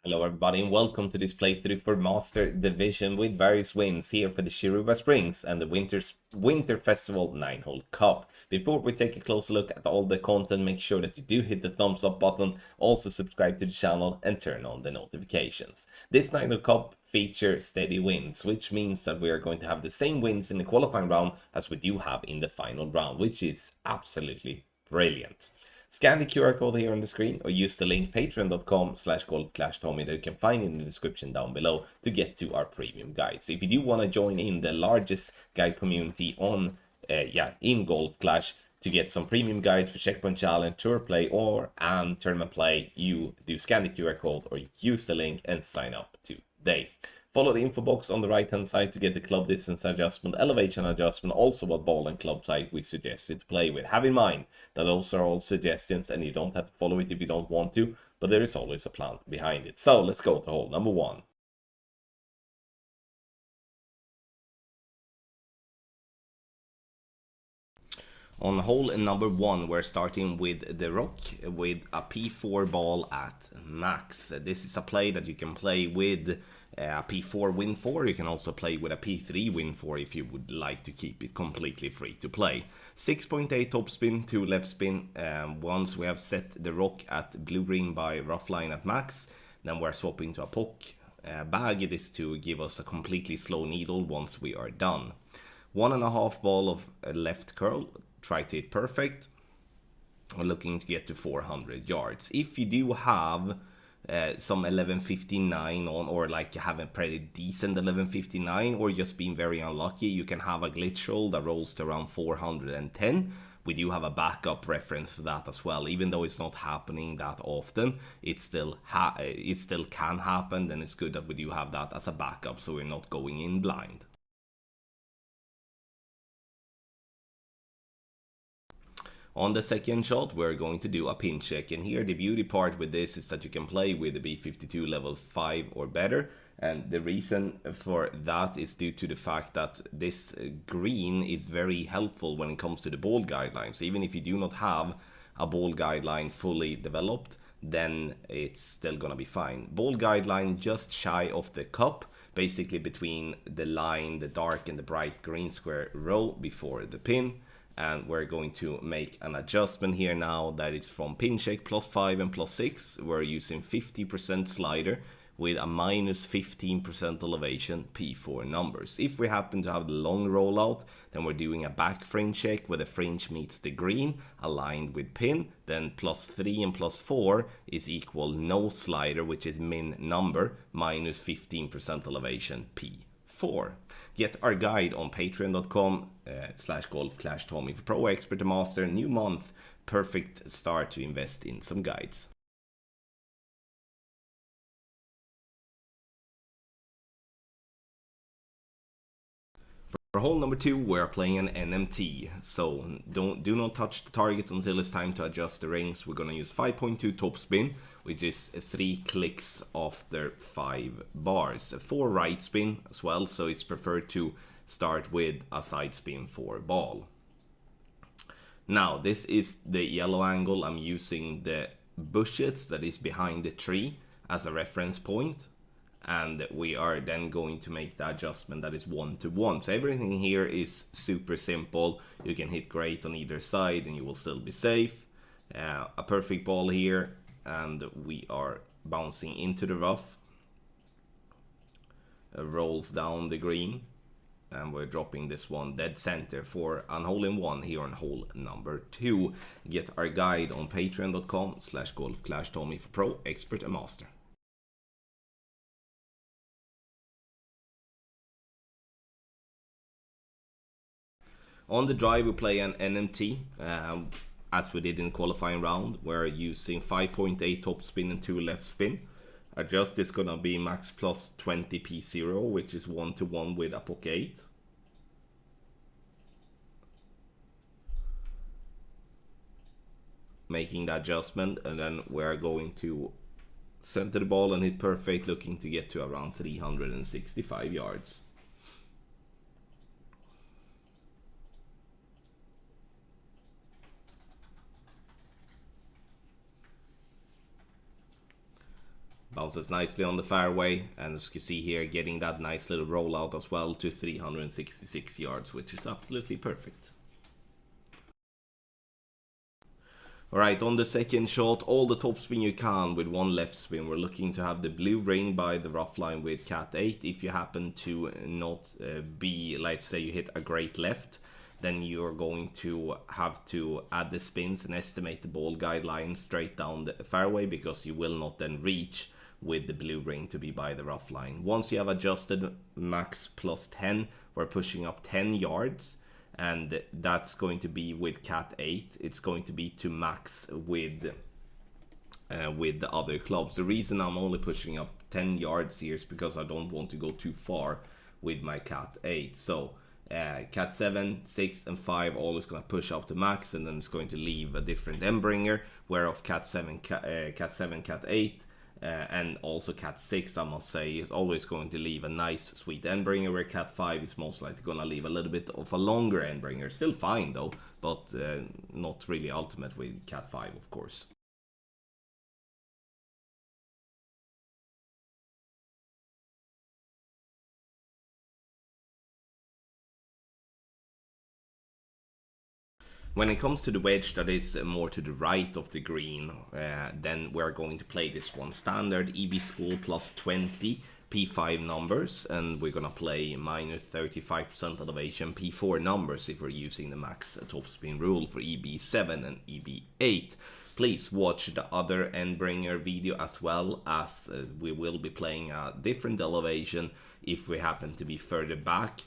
Hello everybody and welcome to this playthrough for Master Division with various wins here for the Shiruba Springs and the Winter Festival 9-hole cup. Before we take a closer look at all the content, make sure that you do hit the thumbs up button, also subscribe to the channel and turn on the notifications. This 9-hole cup features steady wins, which means that we are going to have the same wins in the qualifying round as we do have in the final round, which is absolutely brilliant. Scan the QR code here on the screen or use the link patreon.com/golfclashtommy that you can find in the description down below to get to our premium guides. If you do want to join in the largest guide community on in Golf Clash to get some premium guides for Checkpoint Challenge, Tour Play and Tournament Play, you do scan the QR code or use the link and sign up today. Follow the info box on the right hand side to get the club distance adjustment, elevation adjustment, also what ball and club type we suggest you to play with. Have in mind that those are all suggestions and you don't have to follow it if you don't want to, but there is always a plan behind it. So let's go to hole number 1. On hole number 1, we're starting with the rock with a P4 ball at max. This is a play that you can play with a P4 win 4. You can also play with a P3 win 4 if you would like to keep it completely free to play. 6.8 top spin, 2 left spin. Once we have set the rock at blue green by rough line at max, then we're swapping to a poke bag. It is to give us a completely slow needle once we are done. 1.5 ball of left curl. Try to hit perfect. We're looking to get to 400 yards. If you do have some 1159 on, or like you have a pretty decent 1159, or just being very unlucky, you can have a glitch roll that rolls to around 410. We do have a backup reference for that as well. Even though it's not happening that often, it still can happen. Then it's good that we do have that as a backup, so we're not going in blind. On the second shot, we're going to do a pin check, and here the beauty part with this is that you can play with the B52 level 5 or better, and the reason for that is due to the fact that this green is very helpful when it comes to the ball guidelines. Even if you do not have a ball guideline fully developed, then it's still gonna be fine. Ball guideline just shy of the cup, basically between the line, the dark and the bright green square row before the pin. And we're going to make an adjustment here now that is from pin check +5 and +6. We're using 50% slider with a -15% elevation P4 numbers. If we happen to have the long rollout, then we're doing a back fringe check where the fringe meets the green aligned with pin. Then +3 and +4 is equal no slider, which is min number, -15% elevation P4. Get our guide on patreon.com/golfclashtommy for pro, expert to master. New month, perfect start to invest in some guides. For hole number 2, we're playing an NMT, so do not touch the targets until it's time to adjust the rings. We're gonna use 5.2 top spin, which is 3 clicks after 5 bars. 4 right spin as well, so it's preferred to start with a side spin for ball. Now this is the yellow angle. I'm using the bushes that is behind the tree as a reference point, and we are then going to make the adjustment that is 1-to-1. So everything here is super simple. You can hit great on either side and you will still be safe. A perfect ball here, and we are bouncing into the rough. Rolls down the green, and we're dropping this one dead center for an hole-in-one here on hole number 2. Get our guide on patreon.com/golfclashtommy for pro, expert and master. On the drive, we play an NMT, as we did in the qualifying round. We're using 5.8 top spin and 2 left spin. Adjust is gonna be max +20 P0, which is 1-to-1 with a poke 8. Making the adjustment, and then we're going to center the ball and hit perfect, looking to get to around 365 yards. Bounces nicely on the fairway, and as you can see here, getting that nice little rollout as well to 366 yards, which is absolutely perfect. Alright, on the second shot, all the topspin you can with one left spin. We're looking to have the blue ring by the rough line with cat 8. If you happen to not be, let's say you hit a great left, then you're going to have to add the spins and estimate the ball guideline straight down the fairway, because you will not then reach with the blue ring to be by the rough line. Once you have adjusted max plus 10, we're pushing up 10 yards. And that's going to be with cat 8. It's going to be to max with the other clubs. The reason I'm only pushing up 10 yards here is because I don't want to go too far with my cat 8. So cat 7, 6 and 5 always going to push up to max, and then it's going to leave a different end bringer, whereof cat 7, cat 8 and also cat 6, I must say, is always going to leave a nice sweet end bringer, where cat 5 is most likely going to leave a little bit of a longer end bringer. Still fine though, but not really ultimate with cat 5, of course. When it comes to the wedge that is more to the right of the green, then we're going to play this one standard EB school plus 20 P5 numbers, and we're gonna play minus 35% elevation P4 numbers if we're using the max topspin rule for EB7 and EB8. Please watch the other endbringer video as well, as we will be playing a different elevation if we happen to be further back.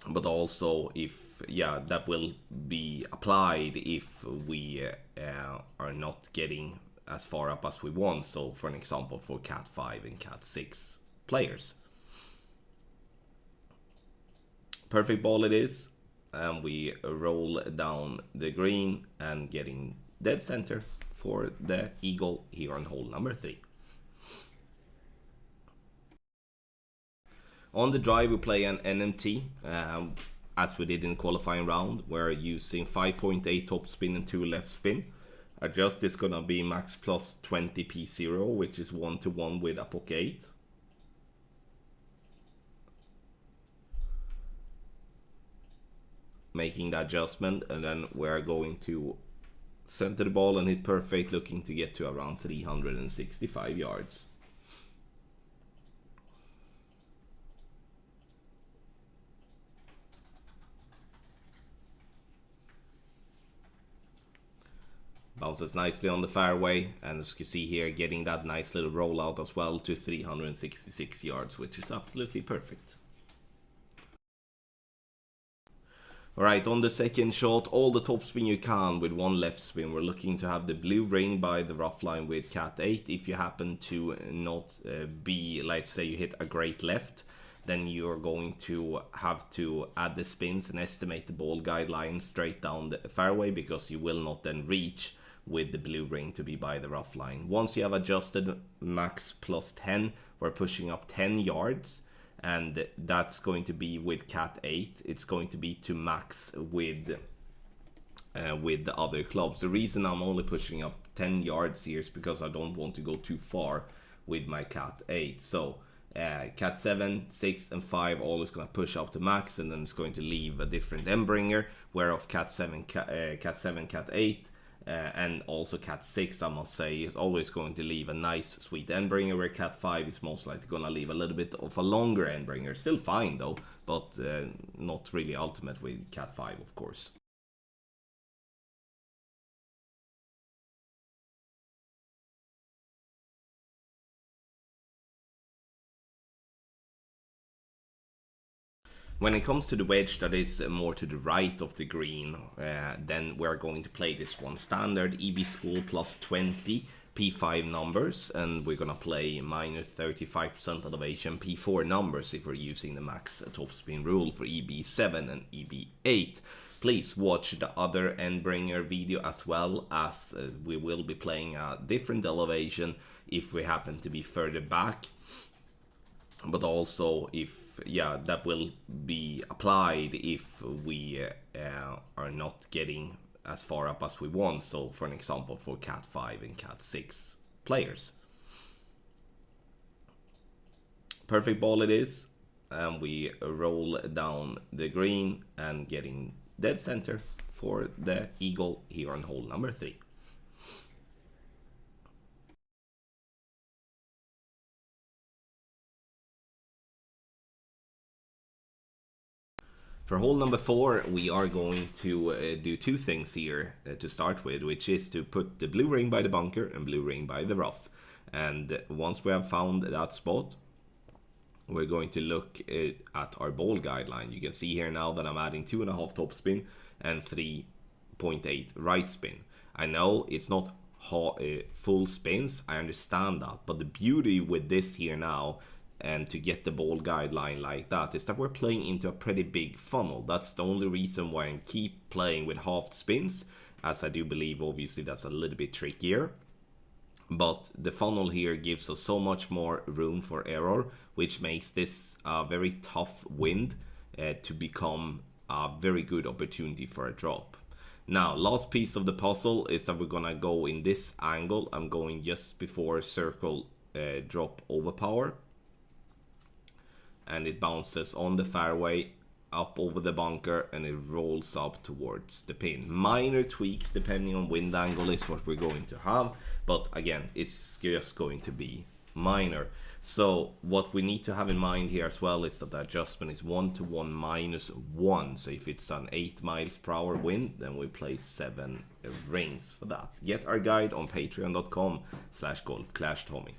But also, if that will be applied if we are not getting as far up as we want. So for an example, for cat 5 and cat 6 players. Perfect ball it is, and we roll down the green and getting dead center for the eagle here on hole number 3. On the drive, we play an NMT, as we did in the qualifying round. We're using 5.8 top spin and 2 left spin. Adjust is gonna be max plus 20 P0, which is 1-to-1 with a pocket 8. Making the adjustment, and then we're going to center the ball and hit perfect, looking to get to around 365 yards. Bounces nicely on the fairway, and as you can see here, getting that nice little rollout as well to 366 yards, which is absolutely perfect. Alright, on the second shot, all the topspin you can with one left spin. We're looking to have the blue ring by the rough line with cat 8. If you happen to not be, let's say you hit a great left, then you're going to have to add the spins and estimate the ball guideline straight down the fairway, because you will not then reach with the blue ring to be by the rough line. Once you have adjusted max plus 10, we're pushing up 10 yards, and that's going to be with cat 8. It's going to be to max with the other clubs. The reason I'm only pushing up 10 yards here is because I don't want to go too far with my cat 8. So cat 7, 6 and 5 always going to push up to max, and then it's going to leave a different end bringer, whereof cat 7, cat 8 and also cat 6, I must say, is always going to leave a nice sweet end bringer, where cat 5 is most likely going to leave a little bit of a longer end bringer. Still fine though, but not really ultimate with cat 5, of course. When it comes to the wedge that is more to the right of the green, then we're going to play this one standard EB school plus 20 P5 numbers, and we're gonna play minus 35% elevation P4 numbers if we're using the max topspin rule for EB7 and EB8. Please watch the other endbringer video as well, as we will be playing a different elevation if we happen to be further back. But also, if that will be applied if we are not getting as far up as we want. So for an example, for cat 5 and cat 6 players. Perfect ball it is, and we roll down the green and getting dead center for the eagle here on hole number 3. For hole number 4, we are going to do 2 things here to start with, which is to put the blue ring by the bunker and blue ring by the rough. And once we have found that spot, we're going to look at our ball guideline. You can see here now that I'm adding 2.5 topspin and 3.8 right spin. I know it's not full spins, I understand that, but the beauty with this here now and to get the ball guideline like that is that we're playing into a pretty big funnel. That's the only reason why I keep playing with half spins, as I do believe obviously that's a little bit trickier. But the funnel here gives us so much more room for error, which makes this a very tough wind to become a very good opportunity for a drop. Now, last piece of the puzzle is that we're gonna go in this angle. I'm going just before circle drop overpower, and it bounces on the fairway up over the bunker and it rolls up towards the pin. Minor tweaks depending on wind angle is what we're going to have, but again, it's just going to be minor. So what we need to have in mind here as well is that the adjustment is 1 to 1 minus 1. So if it's an 8 miles per hour wind, then we place 7 rings for that. Get our guide on patreon.com/golfclashtommy.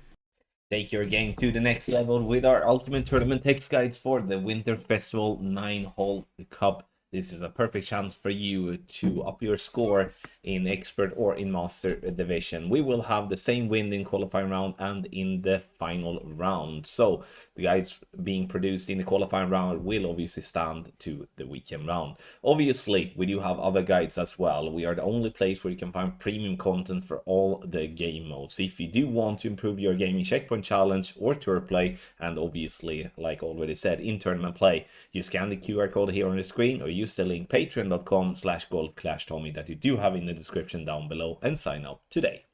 Take your game to the next level with our ultimate tournament text guides for the Winter Festival 9-hole Cup. This is a perfect chance for you to up your score in expert or in master division. We will have the same wind in qualifying round and in the final round. So the guides being produced in the qualifying round will obviously stand to the weekend round. Obviously, we do have other guides as well. We are the only place where you can find premium content for all the game modes. If you do want to improve your gaming checkpoint challenge or tour play, and obviously, like already said, in tournament play, you scan the QR code here on the screen or use the link patreon.com/golfclashtommy that you do have in the description down below and sign up today.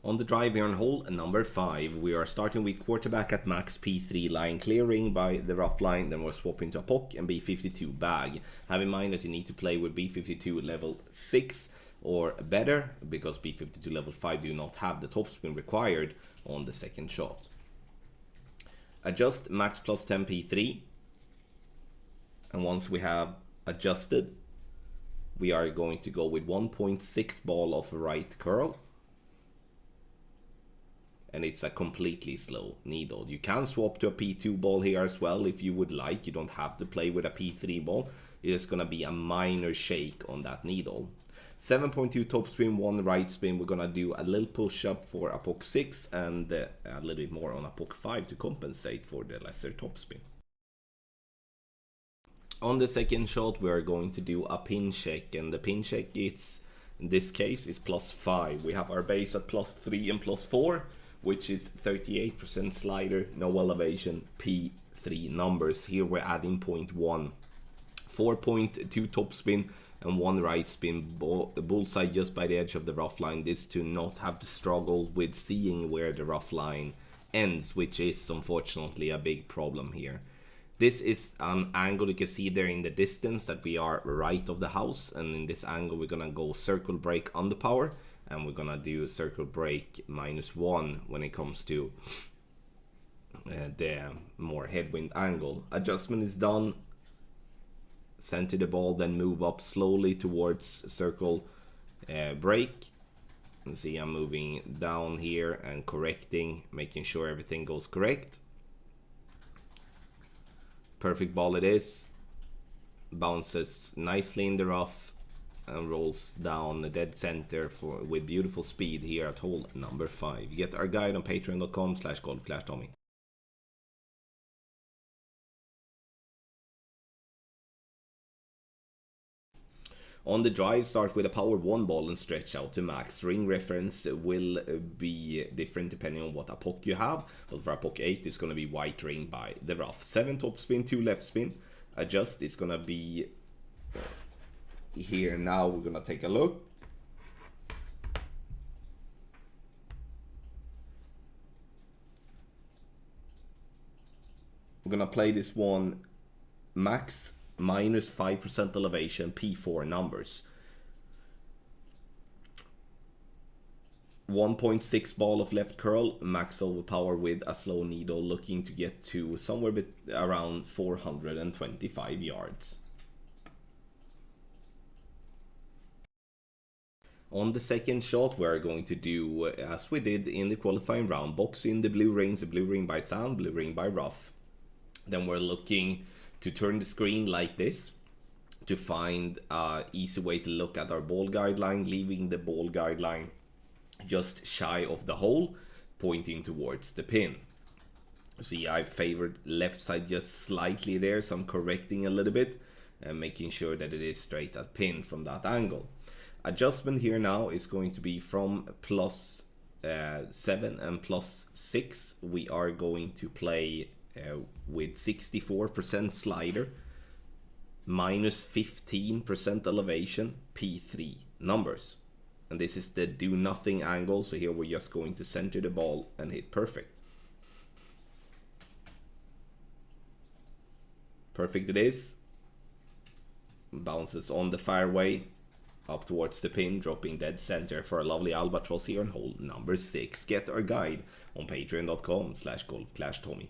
On the drive here on hole number 5, we are starting with quarterback at max P3 line clearing by the rough line, then we're swapping to a POC and B52 bag. Have in mind that you need to play with B52 level 6 or better, because B52 level 5 do not have the topspin required on the second shot. Adjust max plus 10 P3, and once we have adjusted, we are going to go with 1.6 ball of right curl, and it's a completely slow needle. You can swap to a P2 ball here as well if you would like. You don't have to play with a P3 ball. It's gonna be a minor shake on that needle. 7.2 topspin, 1 right spin. We're gonna do a little push up for a POC 6 and a little bit more on a POC 5 to compensate for the lesser topspin. On the second shot, we are going to do a pin check, and the pin check is, in this case, is +5. We have our base at +3 and +4, which is 38% slider, no elevation, P3 numbers. Here we're adding 0.1, 4.2 topspin and 1 right spin, bullseye just by the edge of the rough line. This to not have to struggle with seeing where the rough line ends, which is unfortunately a big problem here. This is an angle you can see there in the distance that we are right of the house, and in this angle we're gonna go circle break under power, and we're gonna do circle break -1 when it comes to the more headwind angle. Adjustment is done. Center the ball, then move up slowly towards circle break. You see I'm moving down here and correcting, making sure everything goes correct. Perfect ball it is. Bounces nicely in the rough and rolls down the dead center with beautiful speed here at hole number 5. You get our guide on patreon.com/golfclashtommy. On the drive, start with a power 1 ball and stretch out to max. Ring reference will be different depending on what a POC you have, but for a POC 8 it's going to be white ring by the rough. 7 top spin, 2 left spin. Adjust is going to be here now. We're going to take a look. We're gonna play this one max minus 5% elevation, P4 numbers. 1.6 ball of left curl, max overpower with a slow needle, looking to get to somewhere around 425 yards. On the second shot, we're going to do as we did in the qualifying round, box in the blue rings, the blue ring by sound, blue ring by rough. Then we're looking to turn the screen like this to find an easy way to look at our ball guideline, leaving the ball guideline just shy of the hole, pointing towards the pin. See, I favored left side just slightly there, so I'm correcting a little bit and making sure that it is straight at pin from that angle. Adjustment here now is going to be from plus 7 and plus 6. We are going to play with 64% slider, minus 15% elevation, P3 numbers. And this is the do nothing angle, so here we're just going to center the ball and hit perfect. Perfect it is. Bounces on the fairway up towards the pin, dropping dead center for a lovely albatross here on hole number 6. Get our guide on patreon.com/golfclashtommy.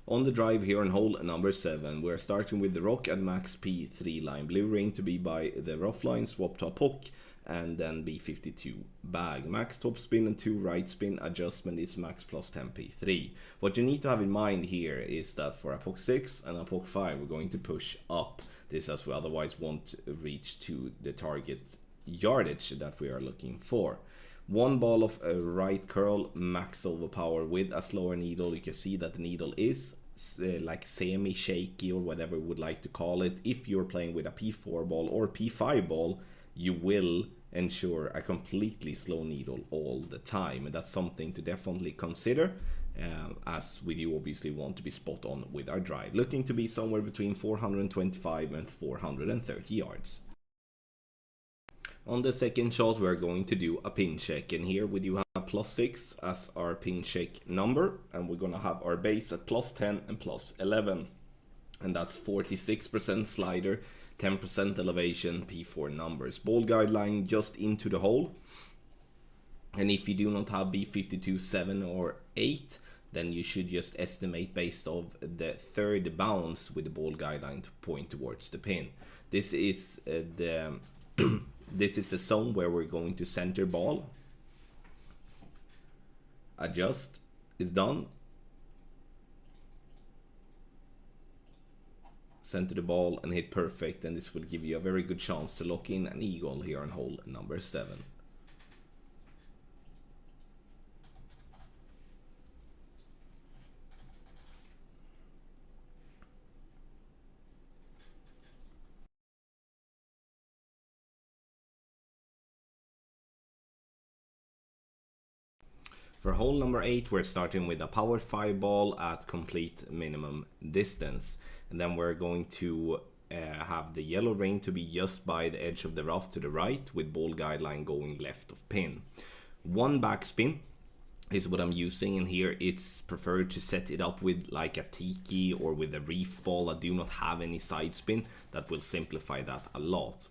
On the drive here on hole number 7, we're starting with the rock at max P3 line, blue ring to be by the rough line, swap to a puck, and then B52 bag. Max top spin and 2 right spin, adjustment is max plus 10 P3. What you need to have in mind here is that for a puck 6 and a puck 5, we're going to push up this, as we otherwise won't reach to the target yardage that we are looking for. One ball of a right curl, max overpower with a slower needle. You can see that the needle is like semi-shaky, or whatever you would like to call it. If you're playing with a P4 ball or P5 ball, you will ensure a completely slow needle all the time, and that's something to definitely consider, as we do obviously want to be spot on with our drive, looking to be somewhere between 425 and 430 yards. On the second shot, we're going to do a pin check, and here we do have plus 6 as our pin check number, and we're gonna have our base at plus 10 and plus 11, and that's 46% slider, 10% elevation, P4 numbers. Ball guideline just into the hole, and if you do not have B52, 7 or 8, then you should just estimate based off the third bounce with the ball guideline to point towards the pin. This is this is the zone where we're going to center ball. Adjust is done. Center the ball and hit perfect, and this will give you a very good chance to lock in an eagle here on hole number 7. For hole number 8, we're starting with a power 5 ball at complete minimum distance, and then we're going to have the yellow ring to be just by the edge of the rough to the right, with ball guideline going left of pin. One backspin is what I'm using, and here it's preferred to set it up with like a tiki or with a reef ball that do not have any side spin. That will simplify that a lot.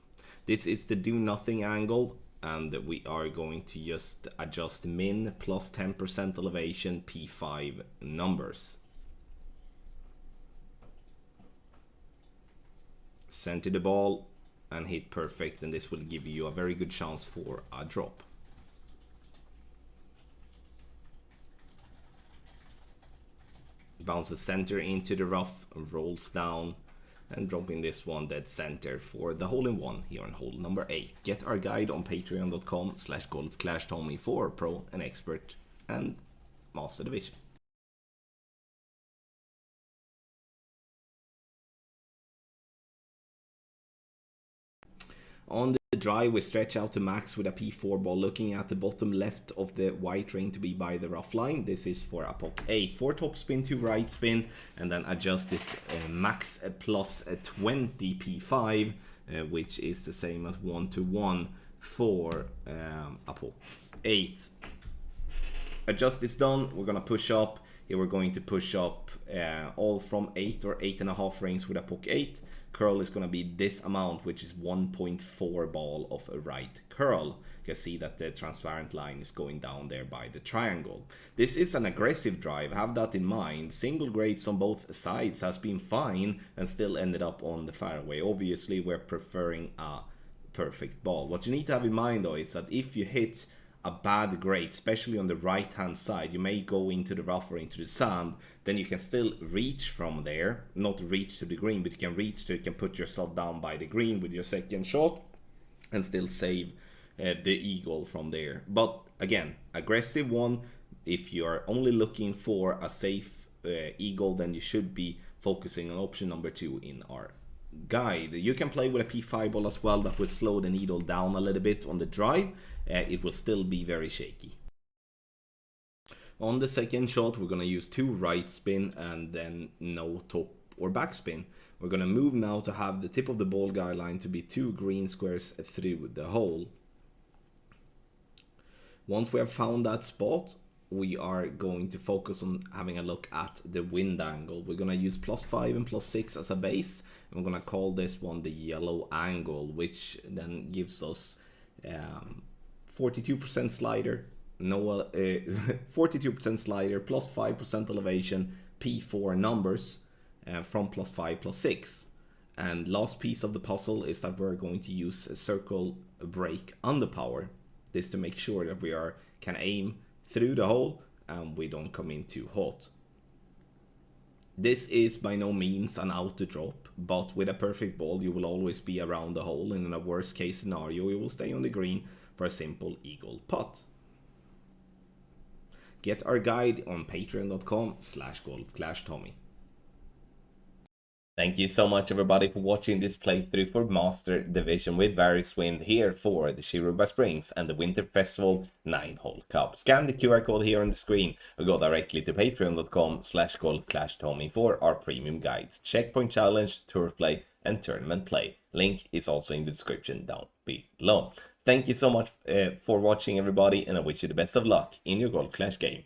This is the do nothing angle, and we are going to just adjust min plus 10% elevation, P5 numbers. Center the ball and hit perfect, and this will give you a very good chance for a drop. Bounces center into the rough, rolls down, and dropping this one dead center for the hole-in-one here on hole number 8. Get our guide on patreon.com/golfclashtommy for pro and expert and master division. On the drive, we stretch out to max with a P4 ball, looking at the bottom left of the white ring to be by the rough line. This is for a puck 8. 4 top spin, 2 right spin, and then adjust this max plus 20 P5 which is the same as 1-1 for a poke 8. Adjust this done, we're gonna push up. Here we're going to push up all from 8 or 8.5 range with a poke 8. Curl is gonna be this amount, which is 1.4 ball of a right curl. You can see that the transparent line is going down there by the triangle. This is an aggressive drive, have that in mind. Single grades on both sides has been fine and still ended up on the fairway. Obviously we're preferring a perfect ball. What you need to have in mind though is that if you hit a bad grade, especially on the right hand side, you may go into the rough or into the sand, then you can still reach from there, not reach to the green, but you can reach to, you can put yourself down by the green with your second shot and still save the eagle from there. But again, aggressive one. If you are only looking for a safe eagle, then you should be focusing on option number 2 in our guide. You can play with a P5 ball as well. That will slow the needle down a little bit on the drive. It will still be very shaky. On the second shot, we're going to use 2 right spin and then no top or back spin. We're going to move now to have the tip of the ball guideline to be 2 green squares through the hole. Once we have found that spot, we are going to focus on having a look at the wind angle. We're going to use +5 and +6 as a base. And we're going to call this one the yellow angle, which then gives us 42% slider, 42% slider, +5% elevation, P4 numbers from +5, +6. And last piece of the puzzle is that we're going to use a circle break underpower. This to make sure that we can aim through the hole and we don't come in too hot. This is by no means an auto drop, but with a perfect ball you will always be around the hole, and in a worst case scenario you will stay on the green for a simple eagle putt. Get our guide on patreon.com/golfclashtommy. Thank you so much everybody for watching this playthrough for Master Division with Varys Wind here for the Shiruba Springs and the Winter Festival 9-hole Cup. Scan the QR code here on the screen or go directly to patreon.com/golfclashtommy for our premium guides, Checkpoint Challenge, Tour Play and Tournament Play. Link is also in the description down below. Thank you so much for watching everybody, and I wish you the best of luck in your Golf Clash game.